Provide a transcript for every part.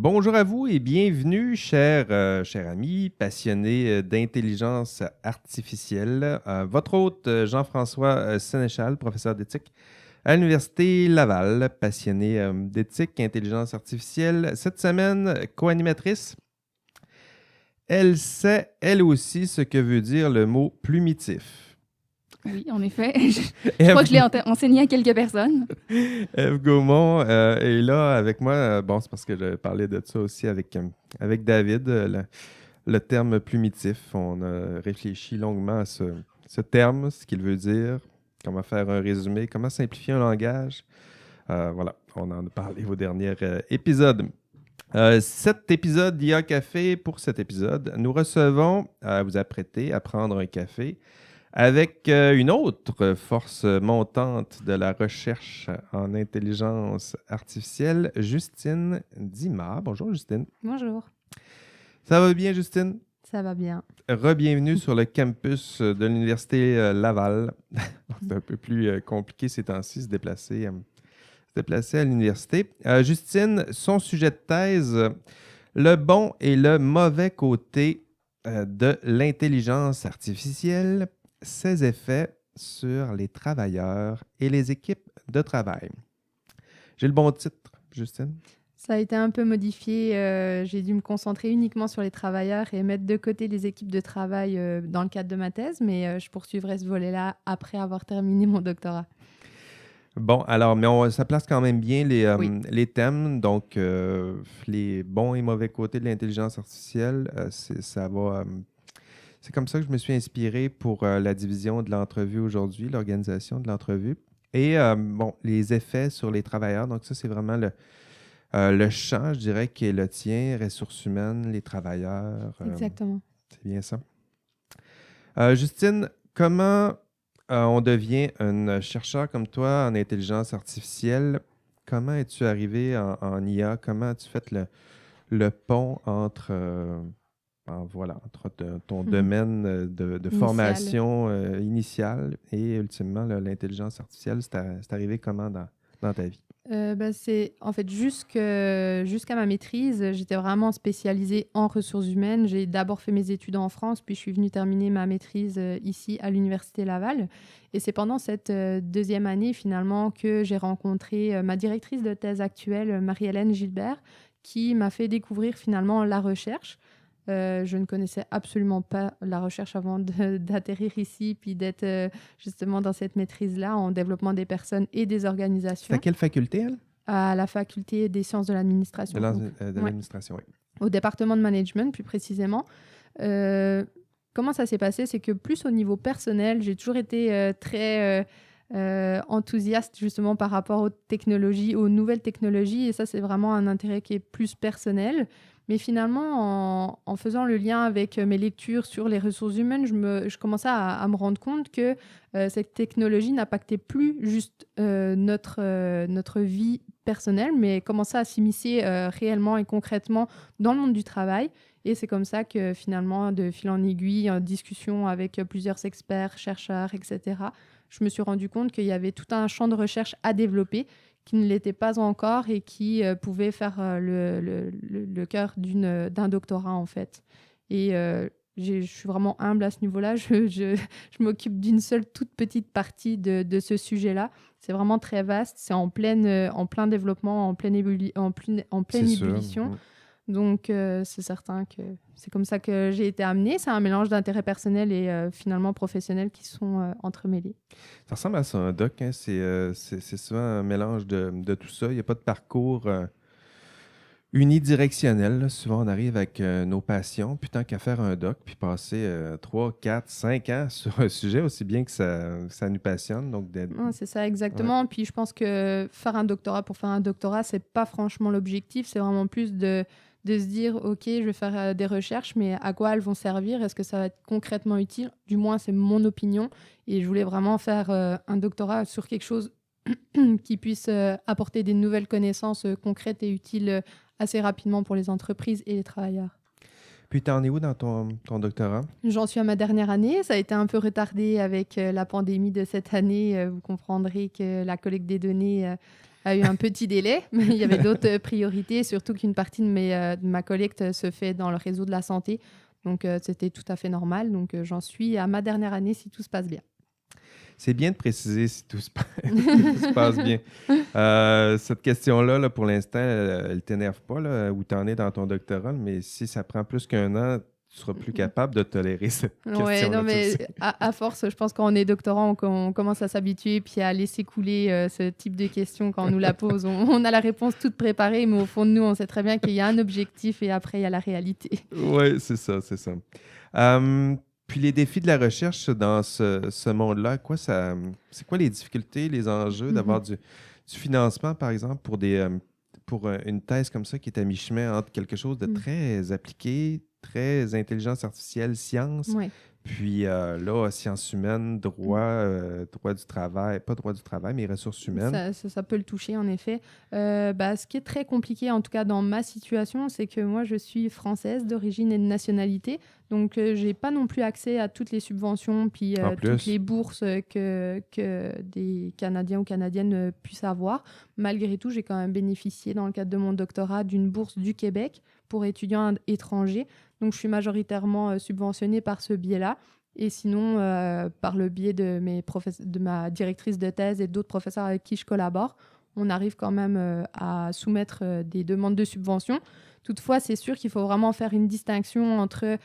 Bonjour à vous et bienvenue, chers amis passionnés d'intelligence artificielle. Votre hôte, Jean-François Sénéchal, professeur d'éthique à l'Université Laval, passionné d'éthique et intelligence artificielle. Cette semaine, co-animatrice, elle sait, elle aussi, ce que veut dire le mot plumitif. Oui, en effet. Je crois que je l'ai enseigné à quelques personnes. Eve Gaumont est là avec moi. Bon, c'est parce que je parlais de ça aussi avec David, le terme plumitif. On a réfléchi longuement à ce terme, ce qu'il veut dire, comment faire un résumé, comment simplifier un langage. Voilà, on en a parlé au dernier épisode. Cet épisode d'IA Café, pour cet épisode, nous recevons, vous apprêtez à prendre un café avec une autre force montante de la recherche en intelligence artificielle, Justine Dima. Bonjour, Justine. Bonjour. Ça va bien, Justine? Ça va bien. Re-bienvenue sur le campus de l'Université Laval. C'est un peu plus compliqué ces temps-ci, se déplacer à l'université. Justine, son sujet de thèse, le bon et le mauvais côté de l'intelligence artificielle, ses effets sur les travailleurs et les équipes de travail. J'ai le bon titre, Justine? Ça a été un peu modifié. J'ai dû me concentrer uniquement sur les travailleurs et mettre de côté les équipes de travail dans le cadre de ma thèse, mais je poursuivrai ce volet-là après avoir terminé mon doctorat. Bon, alors, mais ça place quand même bien Oui. les thèmes, donc les bons et mauvais côtés de l'intelligence artificielle, c'est comme ça que je me suis inspiré pour la division de l'entrevue aujourd'hui, l'organisation de l'entrevue. Et bon, les effets sur les travailleurs, donc ça, c'est vraiment le champ, je dirais, qui est le tien, ressources humaines, les travailleurs. Exactement. C'est bien ça. Justine, comment on devient un chercheur comme toi en intelligence artificielle? Comment es-tu arrivé en IA? Comment as-tu fait le pont entre, entre ton domaine de Initial. formation initiale et ultimement l'intelligence artificielle? C'est arrivé comment dans ta vie? C'est en fait jusqu'à ma maîtrise, j'étais vraiment spécialisée en ressources humaines. J'ai d'abord fait mes études en France, puis je suis venue terminer ma maîtrise ici à l'Université Laval. Et c'est pendant cette deuxième année finalement que j'ai rencontré ma directrice de thèse actuelle, Marie-Hélène Gilbert, qui m'a fait découvrir finalement la recherche. Je ne connaissais absolument pas la recherche avant d'atterrir ici, puis d'être justement dans cette maîtrise-là en développement des personnes et des C'est à organisations quelle faculté, elle? à la faculté des sciences de l'administration. De Ouais, l'administration, oui. au département de management, plus précisément. Comment ça s'est passé? C'est que plus au niveau personnel, j'ai toujours été très enthousiaste justement par rapport aux technologies, aux nouvelles technologies. Et ça, c'est vraiment un intérêt qui est plus personnel. Mais finalement, en faisant le lien avec mes lectures sur les ressources humaines, je commençais à me rendre compte que cette technologie n'impactait plus juste notre vie personnelle, mais commençait à s'immiscer réellement et concrètement dans le monde du travail. Et c'est comme ça que finalement, de fil en aiguille, en discussion avec plusieurs experts, chercheurs, etc., je me suis rendu compte qu'il y avait tout un champ de recherche à développer qui ne l'était pas encore et qui pouvait faire le cœur d'un doctorat, en fait. Et je suis vraiment humble à ce niveau-là. Je m'occupe d'une seule toute petite partie de ce sujet-là. C'est vraiment très vaste. C'est en plein développement, en pleine C'est sûr. ébullition. Donc, c'est certain que c'est comme ça que j'ai été amenée. C'est un mélange d'intérêts personnels et finalement professionnels qui sont entremêlés. Ça ressemble à ça, un doc. Hein? C'est souvent un mélange de tout ça. Il n'y a pas de parcours unidirectionnel. Là. Souvent, on arrive avec nos passions, puis tant qu'à faire un doc, puis passer 3, 4, 5 ans sur un sujet, aussi bien que ça nous passionne. Donc, Ouais, c'est ça, ouais. exactement. Puis je pense que faire un doctorat pour faire un doctorat, c'est pas franchement l'objectif. C'est vraiment plus de se dire, OK, je vais faire des recherches, mais à quoi elles vont servir? Est-ce que ça va être concrètement utile? Du moins, c'est mon opinion. Et je voulais vraiment faire un doctorat sur quelque chose qui puisse apporter des nouvelles connaissances concrètes et utiles assez rapidement pour les entreprises et les travailleurs. Puis, t'en es où dans ton doctorat? J'en suis à ma dernière année. Ça a été un peu retardé avec la pandémie de cette année. Vous comprendrez que la collecte des données a eu un petit délai, mais il y avait d'autres priorités, surtout qu'une partie de ma collecte se fait dans le réseau de la santé. Donc, c'était tout à fait normal. Donc, j'en suis à ma dernière année si tout se passe bien. C'est bien de préciser si tout se, tout se passe bien. Cette question-là, là, pour l'instant, elle ne t'énerve pas, là, où tu en es dans ton doctorat, mais si ça prend plus qu'1 an, tu seras plus capable de tolérer cette Ouais, question-là. non, mais à force, je pense quand on est doctorant, on commence à s'habituer puis à laisser couler ce type de questions quand on nous la pose. On a la réponse toute préparée, mais au fond de nous, on sait très bien qu'il y a un objectif et après, il y a la réalité. Oui, c'est ça, c'est ça. Puis les défis de la recherche dans ce monde-là, c'est quoi les difficultés, les enjeux d'avoir du financement, par exemple, pour une thèse comme ça qui est à mi-chemin entre quelque chose de très appliqué, très intelligence artificielle, science, Ouais. puis là, sciences humaines, droit du travail, pas droit du travail, mais ressources humaines. Ça peut le toucher, en effet. Ce qui est très compliqué, en tout cas dans ma situation, c'est que moi, je suis française d'origine et de nationalité. Donc, je n'ai pas non plus accès à toutes les subventions puis toutes les bourses que des Canadiens ou Canadiennes puissent avoir. Malgré tout, j'ai quand même bénéficié, dans le cadre de mon doctorat, d'une bourse du Québec pour étudiants étrangers. Donc, je suis majoritairement subventionnée par ce biais-là. Et sinon, par le biais de ma directrice de thèse et d'autres professeurs avec qui je collabore, on arrive quand même à soumettre des demandes de subvention. Toutefois, c'est sûr qu'il faut vraiment faire une distinction entre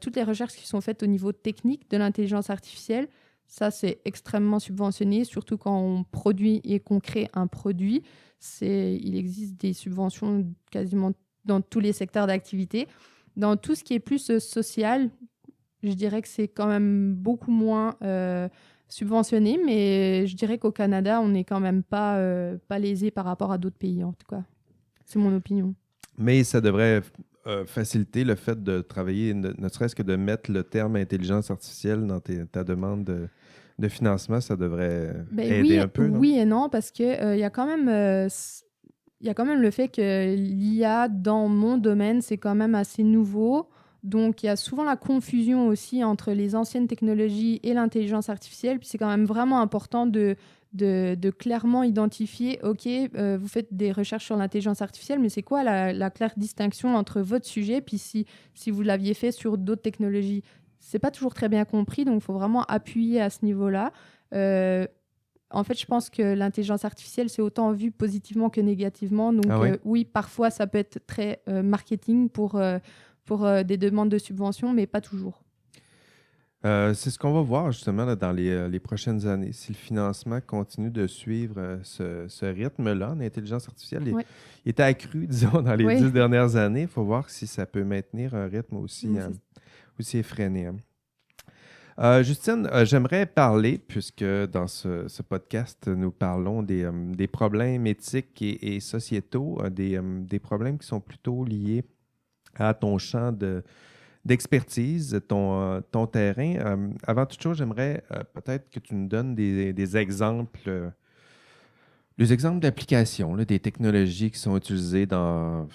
toutes les recherches qui sont faites au niveau technique de l'intelligence artificielle. Ça, c'est extrêmement subventionné, surtout quand on produit et qu'on crée un produit. Il existe des subventions quasiment dans tous les secteurs d'activité. Dans tout ce qui est plus social, je dirais que c'est quand même beaucoup moins subventionné, mais je dirais qu'au Canada, on n'est quand même pas lésé par rapport à d'autres pays, en tout cas. C'est mon opinion. Mais ça devrait faciliter le fait de travailler, ne serait-ce que de mettre le terme intelligence artificielle dans ta demande de financement, ça devrait aider un peu, non? Oui et non, parce qu'il y a quand même... il y a quand même le fait que l'IA dans mon domaine, c'est quand même assez nouveau. Donc, il y a souvent la confusion aussi entre les anciennes technologies et l'intelligence artificielle. Puis, c'est quand même vraiment important de clairement identifier, OK, vous faites des recherches sur l'intelligence artificielle, mais c'est quoi la claire distinction entre votre sujet puis si vous l'aviez fait sur d'autres technologies? C'est pas toujours très bien compris, donc il faut vraiment appuyer à ce niveau-là. En fait, je pense que l'intelligence artificielle, c'est autant vu positivement que négativement. Donc, oui, parfois, ça peut être très marketing pour des demandes de subventions, mais pas toujours. C'est ce qu'on va voir justement là, dans les prochaines années. Si le financement continue de suivre ce rythme-là en intelligence artificielle, il est accru, disons, dans les 10 dernières années. Il faut voir si ça peut maintenir un rythme aussi effréné. Justine, j'aimerais parler, puisque dans ce podcast, nous parlons des problèmes éthiques et sociétaux, des problèmes qui sont plutôt liés à ton champ d'expertise, ton terrain. Avant toute chose, j'aimerais peut-être que tu nous donnes des exemples. Les exemples d'applications, là, des technologies qui sont utilisées dans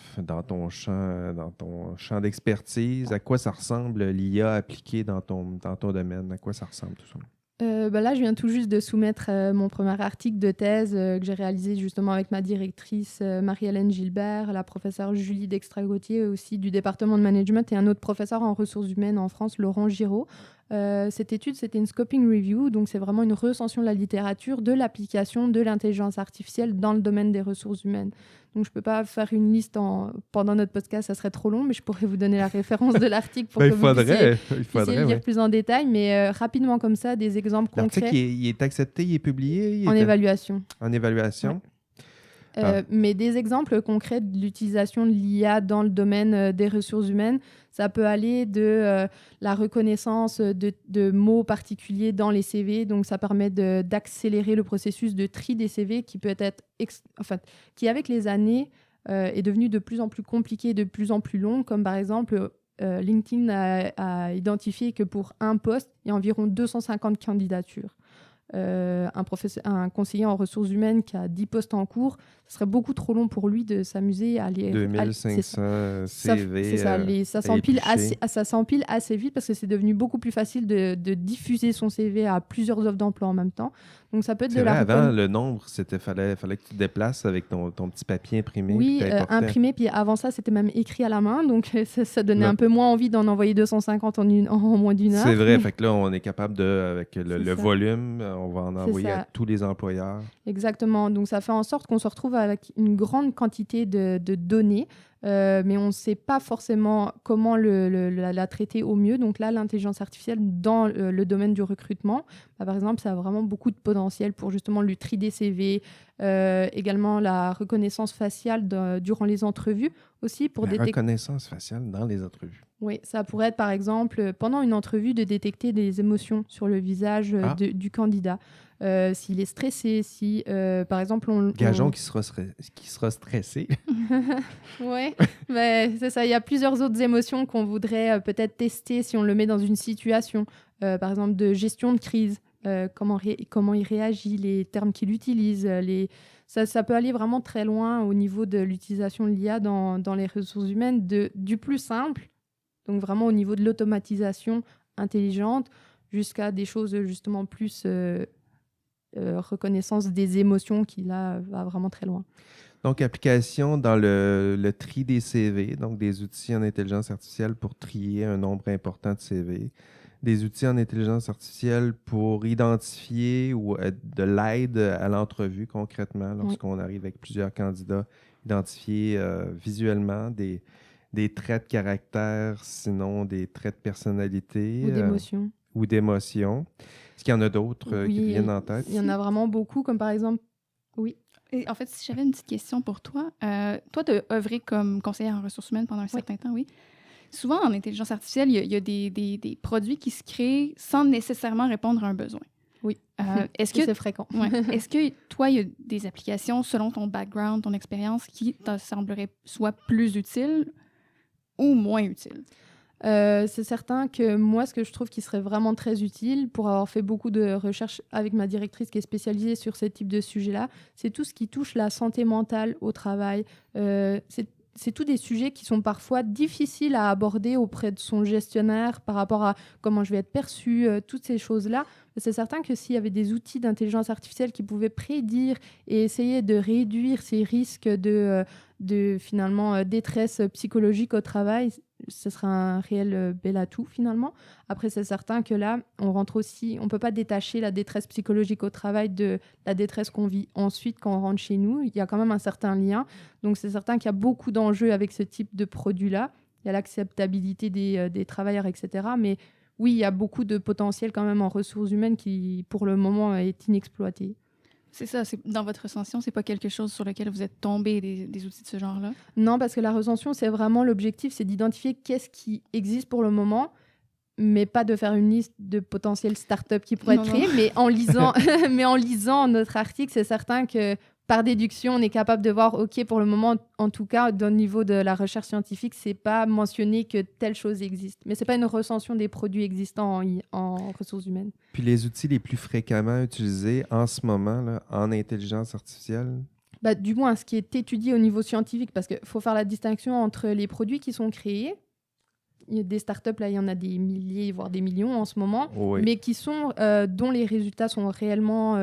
ton champ d'expertise, à quoi ça ressemble l'IA appliquée dans ton domaine, à quoi ça ressemble tout ça? Là, je viens tout juste de soumettre mon premier article de thèse que j'ai réalisé justement avec ma directrice Marie-Hélène Gilbert, la professeure Julie Dextra-Gauthier aussi du département de management et un autre professeur en ressources humaines en France, Laurent Giraud. Cette étude, c'était une scoping review, donc c'est vraiment une recension de la littérature de l'application de l'intelligence artificielle dans le domaine des ressources humaines. Donc, je ne peux pas faire une liste pendant notre podcast, ça serait trop long, mais je pourrais vous donner la référence de l'article pour que vous puissiez le lire plus en détail. Mais rapidement comme ça, des exemples concrets. L'article, il est accepté, il est publié? En évaluation. En évaluation? Mais des exemples concrets de l'utilisation de l'IA dans le domaine des ressources humaines, ça peut aller de la reconnaissance de mots particuliers dans les CV. Donc, ça permet d'accélérer le processus de tri des CV qui peut être, qui avec les années est devenu de plus en plus compliqué, de plus en plus long. Comme par exemple, LinkedIn a identifié que pour un poste, il y a environ 250 candidatures. un conseiller en ressources humaines qui a 10 postes en cours, ce serait beaucoup trop long pour lui de s'amuser à aller... 2500 CV c'est ça, ça s'empile assez vite parce que c'est devenu beaucoup plus facile de diffuser son CV à plusieurs offres d'emploi en même temps. Donc ça peut être C'est vrai, avant, le nombre, fallait que tu te déplaces avec ton petit papier imprimé. Oui, imprimé, puis avant ça, c'était même écrit à la main, donc ça donnait un peu moins envie d'en envoyer 250 en moins d'une heure. C'est vrai, fait que là, on est capable avec le volume, on va en envoyer à tous les employeurs. Exactement, donc ça fait en sorte qu'on se retrouve avec une grande quantité de données, mais on ne sait pas forcément comment la traiter au mieux. Donc là, l'intelligence artificielle dans le domaine du recrutement, par exemple, ça a vraiment beaucoup de potentiel pour justement le tri des CV, également la reconnaissance faciale durant les entrevues aussi. Reconnaissance faciale dans les entrevues. Oui, ça pourrait être par exemple, pendant une entrevue, de détecter des émotions sur le visage du candidat. S'il est stressé, si par exemple Gageons qu'il sera stressé. Oui, c'est ça. Il y a plusieurs autres émotions qu'on voudrait peut-être tester si on le met dans une situation, par exemple de gestion de crise, comment il réagit, les termes qu'il utilise. Ça peut aller vraiment très loin au niveau de l'utilisation de l'IA dans les ressources humaines, du plus simple, donc vraiment au niveau de l'automatisation intelligente, jusqu'à des choses justement plus reconnaissance des émotions qui là va vraiment très loin. Donc, application dans le tri des CV, donc des outils en intelligence artificielle pour trier un nombre important de CV, des outils en intelligence artificielle pour identifier ou de l'aide à l'entrevue concrètement lorsqu'on arrive avec plusieurs candidats, identifier visuellement des traits de caractère, sinon des traits de personnalité. Ou d'émotion. Est-ce qu'il y en a d'autres qui te viennent en tête? Il y en a vraiment beaucoup, comme par exemple... Oui. Et en fait, si j'avais une petite question pour toi, toi, tu as œuvré comme conseillère en ressources humaines pendant un certain temps, oui. Souvent, en intelligence artificielle, il y a des produits qui se créent sans nécessairement répondre à un besoin. Oui, c'est fréquent. Est-ce que toi, il y a des applications, selon ton background, ton expérience, qui te sembleraient soit plus utiles ou moins utiles? C'est certain que moi, ce que je trouve qui serait vraiment très utile, pour avoir fait beaucoup de recherches avec ma directrice qui est spécialisée sur ce type de sujet-là, c'est tout ce qui touche la santé mentale au travail. C'est tous des sujets qui sont parfois difficiles à aborder auprès de son gestionnaire par rapport à comment je vais être perçue, toutes ces choses-là. C'est certain que s'il y avait des outils d'intelligence artificielle qui pouvaient prédire et essayer de réduire ces risques de finalement détresse psychologique au travail, ce serait un réel bel atout finalement. Après, c'est certain que là, on ne peut pas détacher la détresse psychologique au travail de la détresse qu'on vit ensuite quand on rentre chez nous. Il y a quand même un certain lien. Donc, c'est certain qu'il y a beaucoup d'enjeux avec ce type de produit-là. Il y a l'acceptabilité des travailleurs, etc. Mais oui, il y a beaucoup de potentiel quand même en ressources humaines qui, pour le moment, est inexploité. C'est ça, dans votre recension, c'est pas quelque chose sur lequel vous êtes tombé des outils de ce genre-là? Non, parce que la recension, c'est vraiment l'objectif, c'est d'identifier qu'est-ce qui existe pour le moment, mais pas de faire une liste de potentielles startups qui pourraient être créées. Mais en lisant notre article, c'est certain que par déduction, on est capable de voir, OK, pour le moment, en tout cas, au niveau de la recherche scientifique, c'est pas mentionné que telle chose existe. Mais c'est pas une recension des produits existants en ressources humaines. Puis les outils les plus fréquemment utilisés en ce moment là, en intelligence artificielle? Du moins, ce qui est étudié au niveau scientifique, parce qu'il faut faire la distinction entre les produits qui sont créés. Il y a des startups, là, il y en a des milliers, voire des millions en ce moment, mais qui sont, dont les résultats sont réellement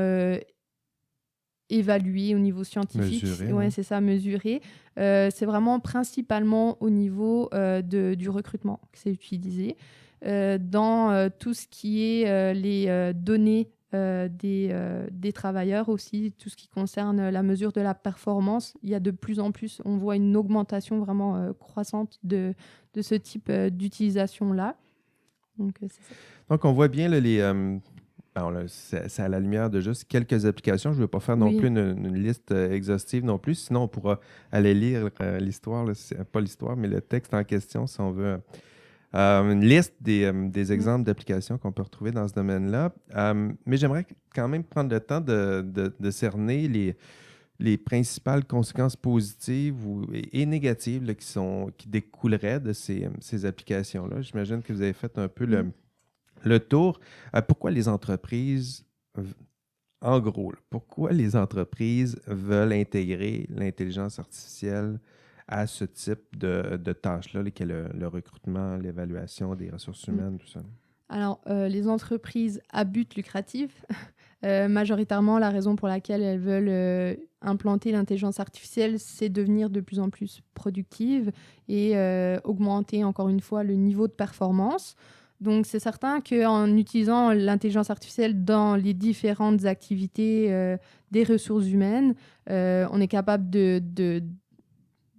évalués au niveau scientifique. Mesurés. C'est ça, mesuré. C'est vraiment principalement au niveau du recrutement que c'est utilisé. Dans tout ce qui est les données des travailleurs aussi, tout ce qui concerne la mesure de la performance, il y a de plus en plus, on voit une augmentation vraiment croissante de ce type d'utilisation-là. Donc, c'est ça. Donc, on voit bien là, c'est à la lumière de juste quelques applications. Je ne veux pas faire non plus une liste exhaustive non plus, sinon on pourra aller lire l'histoire, pas l'histoire, mais le texte en question si on veut. Une liste des exemples d'applications qu'on peut retrouver dans ce domaine-là. Mais j'aimerais quand même prendre le temps de cerner les principales conséquences positives et négatives là, qui découleraient de ces applications-là. J'imagine que vous avez fait un peu le tour. Pourquoi les entreprises en gros, là, pourquoi les entreprises veulent intégrer l'intelligence artificielle à ce type de tâches-là, qui est le recrutement, l'évaluation des ressources Mm. humaines, tout ça? Alors, les entreprises à but lucratif, majoritairement, la raison pour laquelle elles veulent implanter l'intelligence artificielle, c'est devenir de plus en plus productive et augmenter, encore une fois, le niveau de performance. Donc, c'est certain qu'en utilisant l'intelligence artificielle dans les différentes activités des ressources humaines, on est capable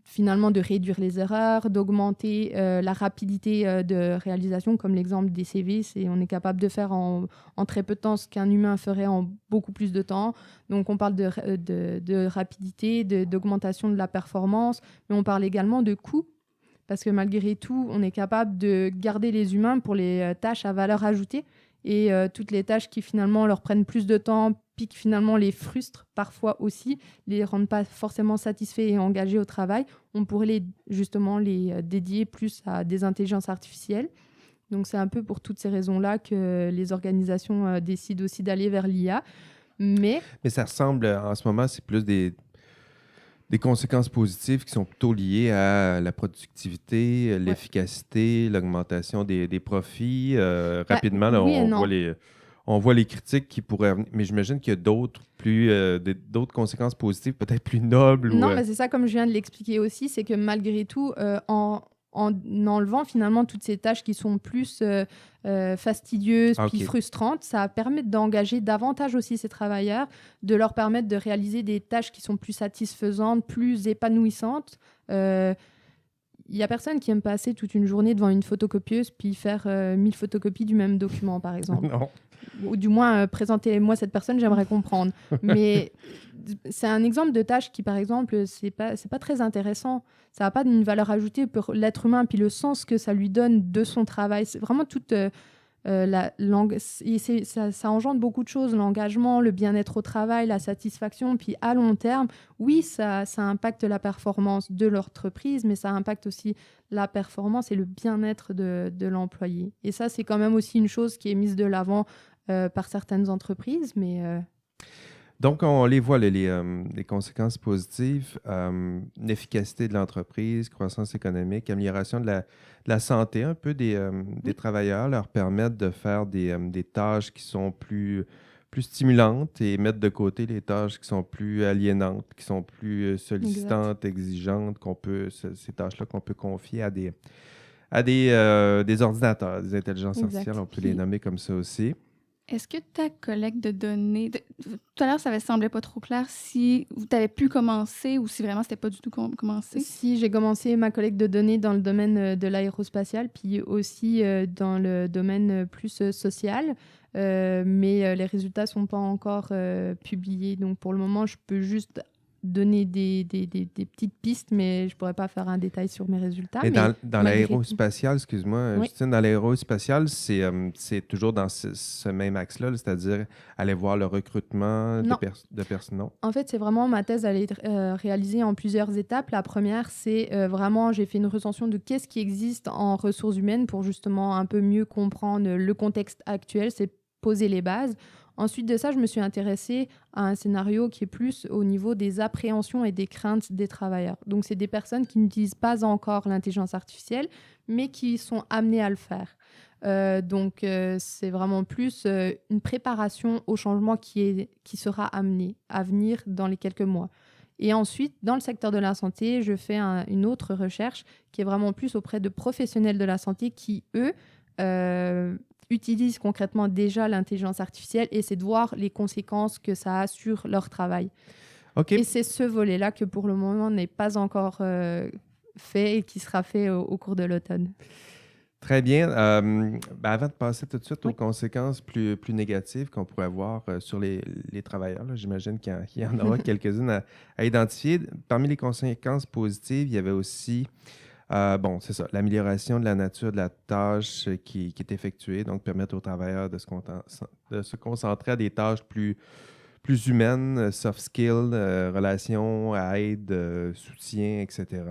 finalement de réduire les erreurs, d'augmenter la rapidité de réalisation, comme l'exemple des CV, on est capable de faire en très peu de temps ce qu'un humain ferait en beaucoup plus de temps. Donc on parle de rapidité, d'augmentation de la performance, mais on parle également de coût, parce que malgré tout, on est capable de garder les humains pour les tâches à valeur ajoutée, et toutes les tâches qui finalement leur prennent plus de temps, puis qui finalement les frustrent parfois aussi, les rendent pas forcément satisfaits et engagés au travail, on pourrait justement les dédier plus à des intelligences artificielles. Donc c'est un peu pour toutes ces raisons-là que les organisations décident aussi d'aller vers l'IA. Mais ça ressemble, en ce moment, c'est plus des conséquences positives qui sont plutôt liées à la productivité, l'efficacité, l'augmentation des profits. Rapidement, là, oui et non. on voit les critiques qui pourraient... Mais j'imagine qu'il y a d'autres d'autres conséquences positives, peut-être plus nobles. Non, mais c'est ça, comme je viens de l'expliquer aussi, c'est que malgré tout, en enlevant finalement toutes ces tâches qui sont plus fastidieuses, puis frustrantes, ça permet d'engager davantage aussi ces travailleurs, de leur permettre de réaliser des tâches qui sont plus satisfaisantes, plus épanouissantes. Il n'y a personne qui aime passer toute une journée devant une photocopieuse puis faire 1000 photocopies du même document, par exemple. Non. Ou du moins, présentez-moi cette personne, j'aimerais comprendre. Mais c'est un exemple de tâche qui, par exemple, c'est pas très intéressant. Ça n'a pas une valeur ajoutée pour l'être humain, puis le sens que ça lui donne de son travail. C'est vraiment toute la langue. Ça engendre beaucoup de choses, l'engagement, le bien-être au travail, la satisfaction. Puis à long terme, oui, ça impacte la performance de l'entreprise, mais ça impacte aussi la performance et le bien-être de l'employé. Et ça, c'est quand même aussi une chose qui est mise de l'avant par certaines entreprises, mais... Donc, on les voit, les conséquences positives, l'efficacité de l'entreprise, croissance économique, amélioration de la santé un peu des travailleurs, leur permettre de faire des tâches qui sont plus stimulantes et mettre de côté les tâches qui sont plus aliénantes, qui sont plus sollicitantes, exigeantes, ces tâches-là qu'on peut confier à des ordinateurs, des intelligences artificielles, on peut les nommer comme ça aussi. Est-ce que ta collecte de données... Tout à l'heure, ça ne semblait pas trop clair si tu avais pu commencer ou si vraiment c'était pas du tout commencé. Si, j'ai commencé ma collecte de données dans le domaine de l'aérospatial, puis aussi dans le domaine plus social, mais les résultats ne sont pas encore publiés. Donc pour le moment, je peux juste donner des petites pistes, mais je ne pourrais pas faire un détail sur mes résultats. Mais dans l'aérospatial, excuse-moi, oui. Justine, dans l'aérospatial, c'est toujours dans ce même axe-là, c'est-à-dire aller voir le recrutement de personnes. Non. En fait, c'est vraiment ma thèse, elle est réalisée en plusieurs étapes. La première, c'est vraiment, j'ai fait une recension de qu'est-ce qui existe en ressources humaines pour justement un peu mieux comprendre le contexte actuel, c'est poser les bases. Ensuite de ça, je me suis intéressée à un scénario qui est plus au niveau des appréhensions et des craintes des travailleurs. Donc, c'est des personnes qui n'utilisent pas encore l'intelligence artificielle, mais qui sont amenées à le faire. Donc, c'est vraiment plus une préparation au changement qui sera amené à venir dans les quelques mois. Et ensuite, dans le secteur de la santé, je fais une autre recherche qui est vraiment plus auprès de professionnels de la santé qui, eux, utilisent concrètement déjà l'intelligence artificielle et c'est de voir les conséquences que ça a sur leur travail. Okay. Et c'est ce volet-là que pour le moment n'est pas encore fait et qui sera fait au cours de l'automne. Très bien. Avant de passer tout de suite aux conséquences plus négatives qu'on pourrait avoir sur les travailleurs, là, j'imagine qu'il y en aura quelques-unes à identifier. Parmi les conséquences positives, il y avait aussi c'est ça, l'amélioration de la nature de la tâche qui est effectuée, donc permettre aux travailleurs de se concentrer à des tâches plus humaines, soft skills, relations, aide, soutien, etc.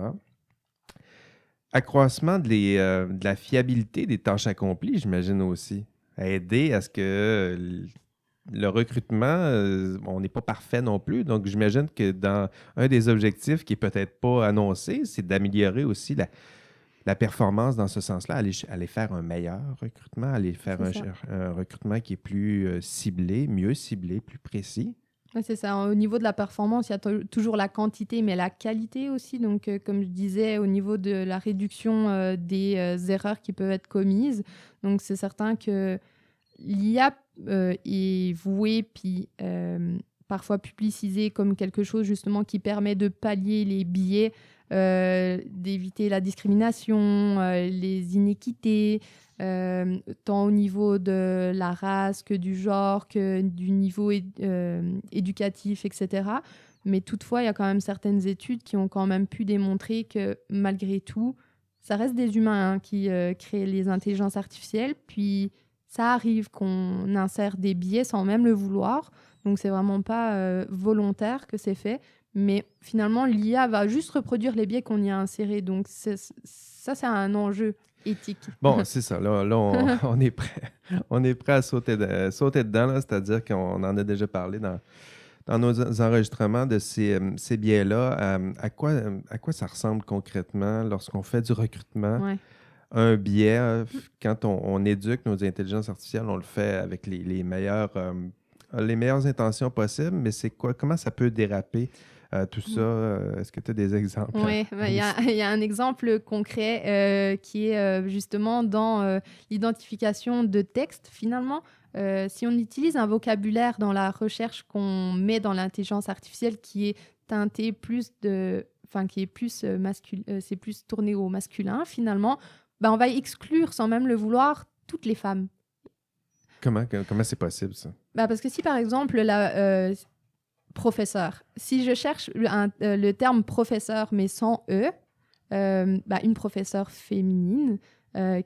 Accroissement de la fiabilité des tâches accomplies, j'imagine aussi. Aider à ce que le recrutement, on n'est pas parfait non plus. Donc, j'imagine que dans un des objectifs qui est peut-être pas annoncé, c'est d'améliorer aussi la performance dans ce sens-là, aller faire un meilleur recrutement, aller faire C'est ça. un recrutement qui est plus ciblé, mieux ciblé, plus précis. Ouais, c'est ça. Au niveau de la performance, il y a toujours la quantité, mais la qualité aussi. Donc, comme je disais, au niveau de la réduction des erreurs qui peuvent être commises. Donc, c'est certain que l'IA est vouée, puis parfois publicisée comme quelque chose justement qui permet de pallier les biais, d'éviter la discrimination, les inéquités, tant au niveau de la race que du genre, que du niveau éducatif, etc. Mais toutefois, il y a quand même certaines études qui ont quand même pu démontrer que malgré tout, ça reste des humains qui créent les intelligences artificielles, puis ça arrive qu'on insère des biais sans même le vouloir. Donc, c'est vraiment pas volontaire que c'est fait. Mais finalement, l'IA va juste reproduire les biais qu'on y a insérés. Donc, ça, c'est un enjeu éthique. Bon, c'est ça. Là, on est prêt. On est prêt à sauter dedans, là, c'est-à-dire qu'on en a déjà parlé dans nos enregistrements de ces biais-là. À quoi ça ressemble concrètement lorsqu'on fait du recrutement? Ouais. Un biais, quand on éduque nos intelligences artificielles, on le fait avec les meilleures intentions possibles, mais comment ça peut déraper tout ça? Est-ce que tu as des exemples? Oui, il y a un exemple concret qui est justement dans l'identification de texte. Finalement, si on utilise un vocabulaire dans la recherche qu'on met dans l'intelligence artificielle qui est teinté plus qui est plus c'est plus tourné au masculin, finalement, on va exclure sans même le vouloir toutes les femmes. Comment c'est possible, ça? Parce que si, par exemple, professeur, si je cherche le terme professeur, mais sans E, une professeure féminine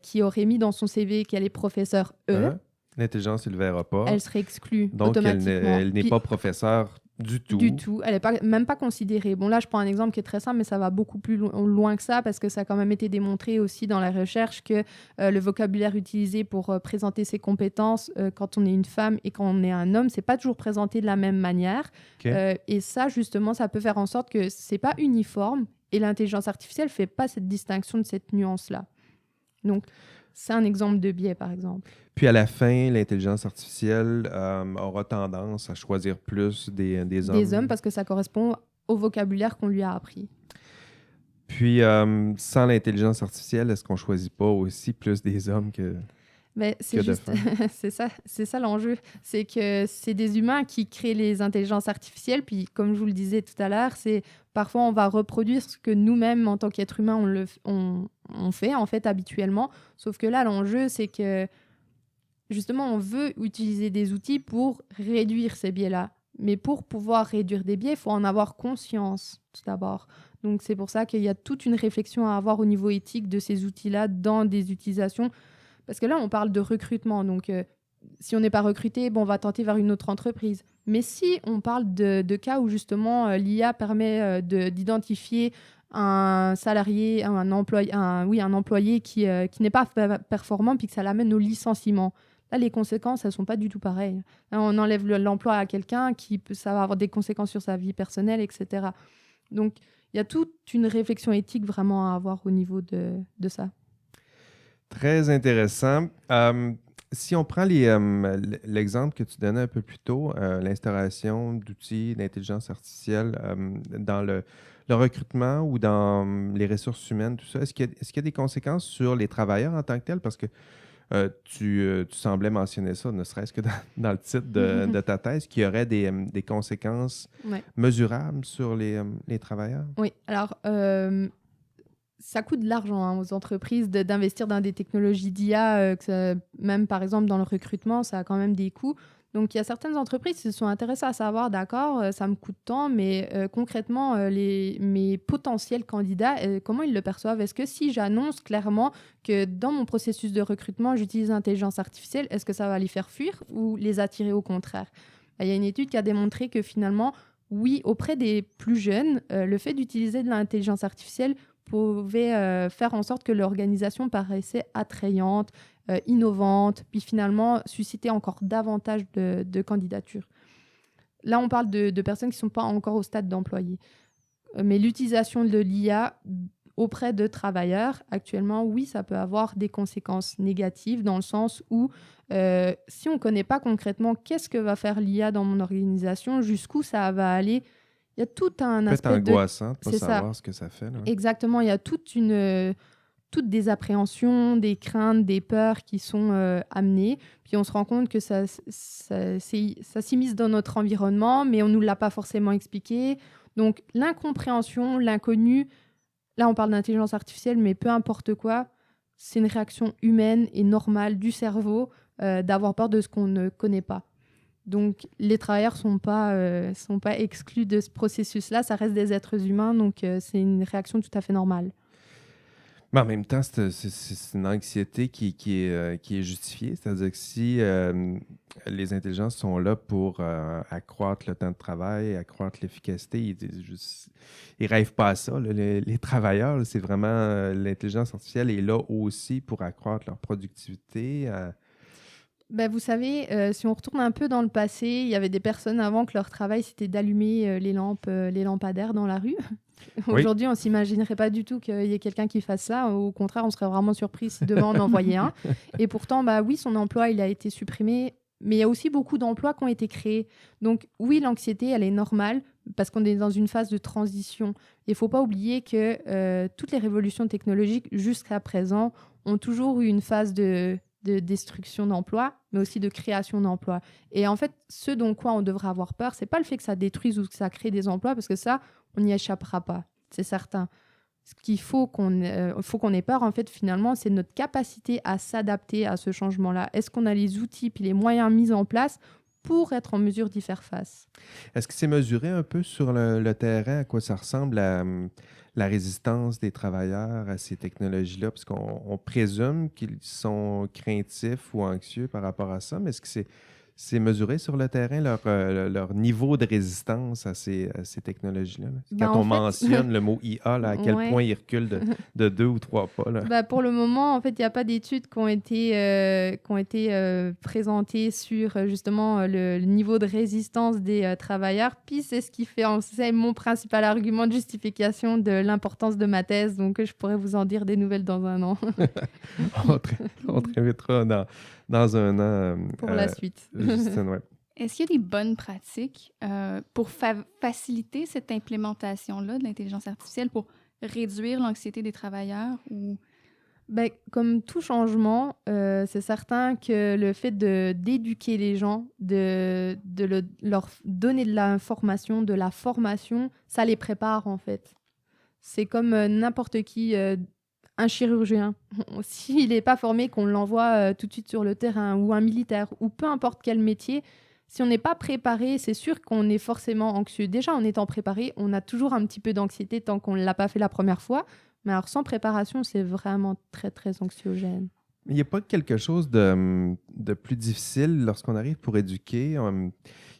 qui aurait mis dans son CV qu'elle est professeure E, l'intelligence, il ne le verra pas. Elle serait exclue donc, automatiquement. Elle n'est pas professeure du tout. Du tout. Elle n'est même pas considérée. Bon, là, je prends un exemple qui est très simple, mais ça va beaucoup plus loin que ça parce que ça a quand même été démontré aussi dans la recherche que le vocabulaire utilisé pour présenter ses compétences quand on est une femme et quand on est un homme, c'est pas toujours présenté de la même manière. Okay. Et ça, justement, ça peut faire en sorte que c'est pas uniforme et l'intelligence artificielle fait pas cette distinction de cette nuance-là. Donc, c'est un exemple de biais, par exemple. Puis à la fin, l'intelligence artificielle aura tendance à choisir plus des hommes. Des hommes, parce que ça correspond au vocabulaire qu'on lui a appris. Puis, sans l'intelligence artificielle, est-ce qu'on ne choisit pas aussi plus des hommes que... Mais c'est juste, c'est ça l'enjeu. C'est que c'est des humains qui créent les intelligences artificielles. Puis, comme je vous le disais tout à l'heure, c'est parfois on va reproduire ce que nous-mêmes, en tant qu'être humain, on fait en fait habituellement. Sauf que là, l'enjeu, c'est que justement, on veut utiliser des outils pour réduire ces biais-là. Mais pour pouvoir réduire des biais, il faut en avoir conscience tout d'abord. Donc, c'est pour ça qu'il y a toute une réflexion à avoir au niveau éthique de ces outils-là dans des utilisations. Parce que là, on parle de recrutement. Donc, si on n'est pas recruté, on va tenter vers une autre entreprise. Mais si on parle de cas où, justement, l'IA permet d'identifier un salarié, un employé qui n'est pas performant puis que ça l'amène au licenciement. Là, les conséquences, elles ne sont pas du tout pareilles. Là, on enlève l'emploi à quelqu'un ça va avoir des conséquences sur sa vie personnelle, etc. Donc, il y a toute une réflexion éthique vraiment à avoir au niveau de ça. Très intéressant. Si on prend l'exemple que tu donnais un peu plus tôt, l'instauration d'outils d'intelligence artificielle dans le recrutement ou dans les ressources humaines, tout ça, est-ce qu'il y a des conséquences sur les travailleurs en tant que tels? Parce que tu semblais mentionner ça, ne serait-ce que dans le titre de ta thèse, qu'il y aurait des conséquences mesurables sur les travailleurs? Oui, alors ça coûte de l'argent aux entreprises d'investir dans des technologies d'IA, même par exemple dans le recrutement, ça a quand même des coûts. Donc il y a certaines entreprises qui se sont intéressées à savoir, d'accord, ça me coûte tant, mais concrètement, mes potentiels candidats, comment ils le perçoivent? Est-ce que si j'annonce clairement que dans mon processus de recrutement, j'utilise l'intelligence artificielle, est-ce que ça va les faire fuir ou les attirer au contraire? Il y a une étude qui a démontré que finalement, oui, auprès des plus jeunes, le fait d'utiliser de l'intelligence artificielle pouvait faire en sorte que l'organisation paraissait attrayante, innovante, puis finalement susciter encore davantage de candidatures. Là, on parle de personnes qui ne sont pas encore au stade d'employés. Mais l'utilisation de l'IA auprès de travailleurs, actuellement, oui, ça peut avoir des conséquences négatives dans le sens où si on ne connaît pas concrètement qu'est-ce que va faire l'IA dans mon organisation, jusqu'où ça va aller, il y a tout un aspect peut-être angoissant de ne pas savoir ça. ce que ça fait. Là. Exactement, il y a toutes des appréhensions, des craintes, des peurs qui sont amenées. Puis on se rend compte que ça s'immisce dans notre environnement, mais on ne nous l'a pas forcément expliqué. Donc l'incompréhension, l'inconnu, là on parle d'intelligence artificielle, mais peu importe quoi, c'est une réaction humaine et normale du cerveau d'avoir peur de ce qu'on ne connaît pas. Donc les travailleurs sont pas exclus de ce processus-là, ça reste des êtres humains, donc c'est une réaction tout à fait normale. Mais en même temps, c'est une anxiété qui est justifiée. C'est-à-dire que si les intelligences sont là pour accroître le temps de travail, accroître l'efficacité, ils ne rêvent pas à ça. Là. Les travailleurs, là, c'est vraiment l'intelligence artificielle est là aussi pour accroître leur productivité. Ben, vous savez, si on retourne un peu dans le passé, il y avait des personnes avant que leur travail, c'était d'allumer les lampadaires dans la rue. Aujourd'hui, on ne s'imaginerait pas du tout qu'il y ait quelqu'un qui fasse ça. Au contraire, on serait vraiment surpris si demain on en voyait un. Et pourtant, bah, oui, son emploi, il a été supprimé. Mais il y a aussi beaucoup d'emplois qui ont été créés. Donc oui, l'anxiété, elle est normale parce qu'on est dans une phase de transition. Il ne faut pas oublier que toutes les révolutions technologiques jusqu'à présent ont toujours eu une phase de destruction d'emplois, mais aussi de création d'emplois. Et en fait, ce dont quoi on devrait avoir peur, c'est pas le fait que ça détruise ou que ça crée des emplois, parce que ça, on n'y échappera pas, c'est certain. Ce qu'il faut qu'on ait peur, en fait, finalement, c'est notre capacité à s'adapter à ce changement-là. Est-ce qu'on a les outils puis les moyens mis en place pour être en mesure d'y faire face? Est-ce que c'est mesuré un peu sur le terrain, à quoi ça ressemble la résistance des travailleurs à ces technologies-là? Parce qu'on présume qu'ils sont craintifs ou anxieux par rapport à ça, mais est-ce que c'est mesuré sur le terrain, leur niveau de résistance à ces technologies-là? Quand on mentionne le mot IA, là, à quel point il recule de 2 ou 3 pas? Là. Bah, pour le moment, en fait, il n'y a pas d'études qui ont été présentées sur justement le niveau de résistance des travailleurs. Puis c'est ce qui fait, c'est mon principal argument de justification de l'importance de ma thèse. Donc, je pourrais vous en dire des nouvelles dans un an. on te réinvitera dans un an. Pour la suite. Justine, ouais. Est-ce qu'il y a des bonnes pratiques pour faciliter cette implémentation-là de l'intelligence artificielle pour réduire l'anxiété des travailleurs ou... Ben, comme tout changement, c'est certain que le fait d'éduquer les gens, leur donner de l'information, de la formation, ça les prépare en fait. C'est comme n'importe qui, un chirurgien. S'il n'est pas formé, qu'on l'envoie tout de suite sur le terrain, ou un militaire, ou peu importe quel métier, si on n'est pas préparé, c'est sûr qu'on est forcément anxieux. Déjà, en étant préparé, on a toujours un petit peu d'anxiété tant qu'on ne l'a pas fait la première fois. Mais alors, sans préparation, c'est vraiment très, très anxiogène. Il n'y a pas quelque chose de plus difficile lorsqu'on arrive pour éduquer.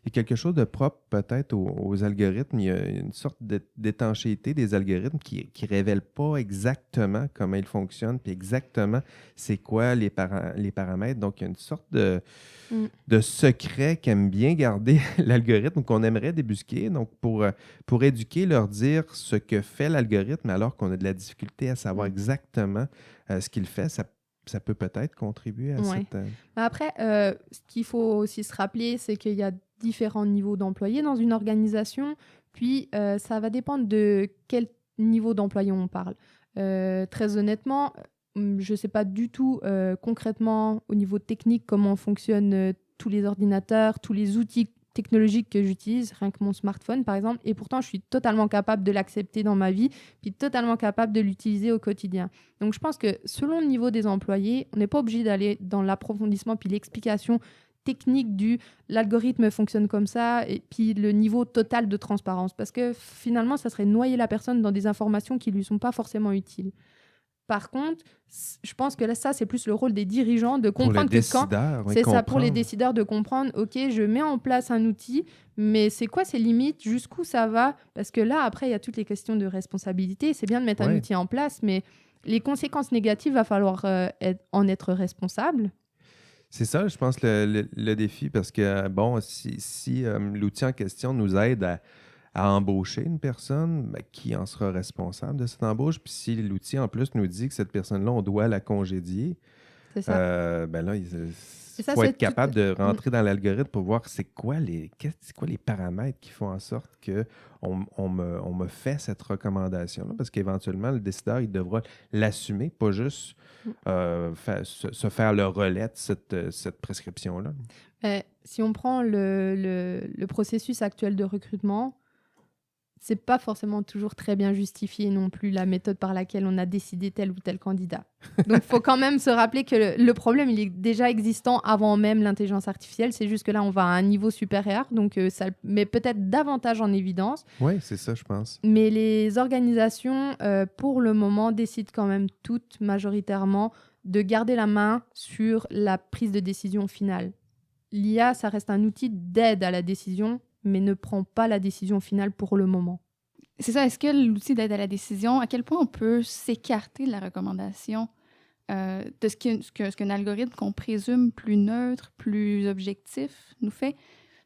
Il y a quelque chose de propre peut-être aux algorithmes. Il y a une sorte d'étanchéité des algorithmes qui ne révèlent pas exactement comment ils fonctionnent puis exactement c'est quoi les paramètres. Donc, il y a une sorte de secret qu'aime bien garder l'algorithme, qu'on aimerait débusquer. Donc, pour éduquer, leur dire ce que fait l'algorithme alors qu'on a de la difficulté à savoir exactement ce qu'il fait, ça peut peut-être contribuer à cette... Après, ce qu'il faut aussi se rappeler, c'est qu'il y a différents niveaux d'employés dans une organisation. Puis, ça va dépendre de quel niveau d'employés on parle. Très honnêtement, je ne sais pas du tout concrètement au niveau technique comment fonctionnent tous les ordinateurs, tous les outils technologique que j'utilise, rien que mon smartphone par exemple, et pourtant je suis totalement capable de l'accepter dans ma vie, puis totalement capable de l'utiliser au quotidien. Donc je pense que selon le niveau des employés, on n'est pas obligé d'aller dans l'approfondissement puis l'explication technique du l'algorithme fonctionne comme ça, et puis le niveau total de transparence, parce que finalement ça serait noyer la personne dans des informations qui lui sont pas forcément utiles. Par contre, je pense que là, ça, c'est plus le rôle des dirigeants de Pour le comprendre que quand... décideur, oui, C'est ça, pour les comprendre. décideurs de comprendre, OK, je mets en place un outil, mais c'est quoi ses limites, jusqu'où ça va? Parce que là, après, il y a toutes les questions de responsabilité. C'est bien de mettre un Ouais. outil en place, mais les conséquences négatives, va falloir en être responsable. C'est ça, je pense, le défi, parce que, bon, si l'outil en question nous aide à embaucher une personne, ben, qui en sera responsable de cette embauche? Puis si l'outil, en plus, nous dit que cette personne-là, on doit la congédier, C'est ça. ben là, il ça, faut c'est être capable tout- de rentrer dans l'algorithme pour voir c'est quoi les paramètres qui font en sorte que on me fait cette recommandation-là, parce qu'éventuellement, le décideur, il devra l'assumer, pas juste se faire le relais de cette prescription-là. Si on prend le processus actuel de recrutement, c'est pas forcément toujours très bien justifié non plus la méthode par laquelle on a décidé tel ou tel candidat. Donc, il faut quand même se rappeler que le problème, il est déjà existant avant même l'intelligence artificielle. C'est juste que là, on va à un niveau supérieur. Donc, ça le met peut-être davantage en évidence. Oui, c'est ça, je pense. Mais les organisations, pour le moment, décident quand même toutes majoritairement de garder la main sur la prise de décision finale. L'IA, ça reste un outil d'aide à la décision, mais ne prend pas la décision finale pour le moment. C'est ça, est-ce que l'outil d'aide à la décision, à quel point on peut s'écarter de la recommandation de ce qu'un algorithme qu'on présume plus neutre, plus objectif nous fait?